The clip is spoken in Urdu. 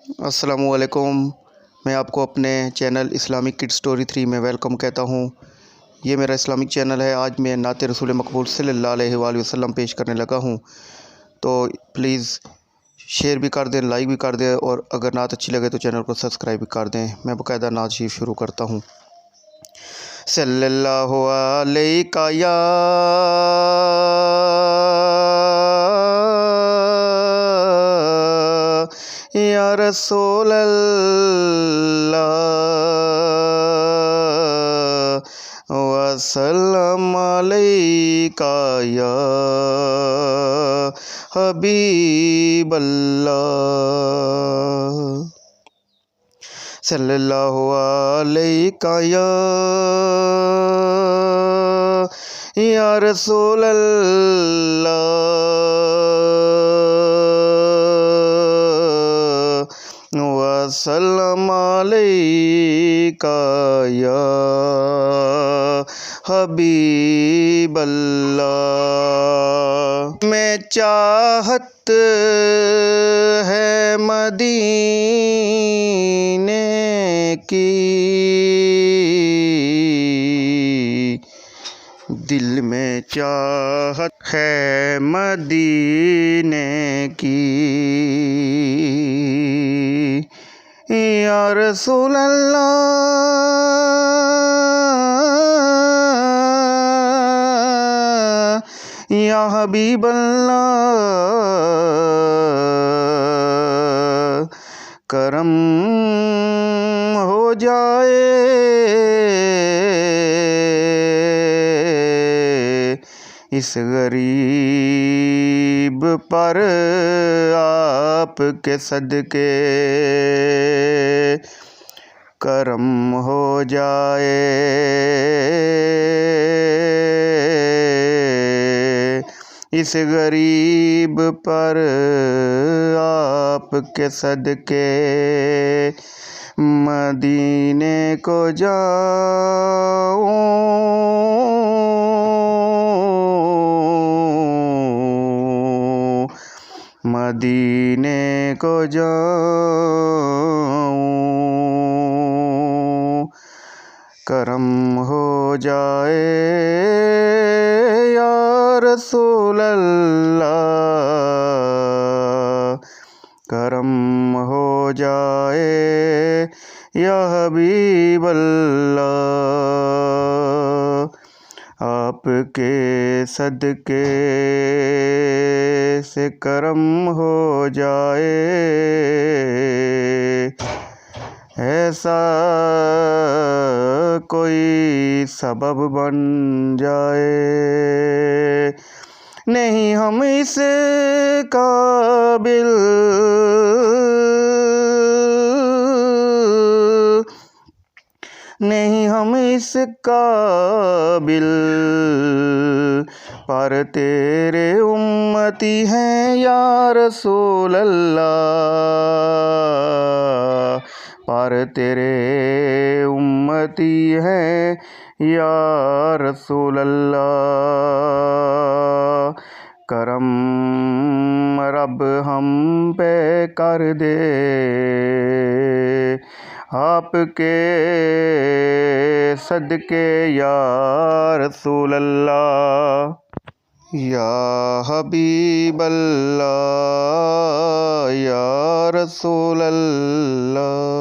السلام علیکم۔ میں آپ کو اپنے چینل اسلامک کڈ سٹوری 3 میں ویلکم کہتا ہوں۔ یہ میرا اسلامک چینل ہے۔ آج میں نعت رسول مقبول صلی اللہ علیہ وآلہ وسلم پیش کرنے لگا ہوں، تو پلیز شیئر بھی کر دیں، لائک بھی کر دیں، اور اگر نعت اچھی لگے تو چینل کو سبسکرائب بھی کر دیں۔ میں باقاعدہ نعت شریف شروع کرتا ہوں۔ صلی اللہ علیہ یا رسول اللہ وسلم علیکہ یا حبیب اللہ۔ صلی اللہ علیکہ یا رسول اللہ وسلم علیکہ یا حبیب اللہ۔ میں چاہت ہے مدینے کی، دل میں چاہت ہے مدینے کی، یا رسول اللہ یا حبیب اللہ، کرم ہو جائے اس غریب پر آپ کے صدقے، کرم ہو جائے اس غریب پر آپ کے صدقے، مدینے کو جاؤں مدینے کو جاؤں، کرم ہو جائے یا رسول اللہ، کرم ہو جائے یا حبیب اللہ، آپ کے صدقے سے کرم ہو جائے، ایسا کوئی سبب بن جائے، نہیں ہم اس قابل نہیں ہم اس قابل، پر تیرے امتی ہیں یا رسول اللہ، پر تیرے امتی ہیں یا رسول اللہ، کرم رب ہم پہ کر دے، آپ کے صدقے یا رسول اللہ، یا حبیب اللہ یا رسول اللہ۔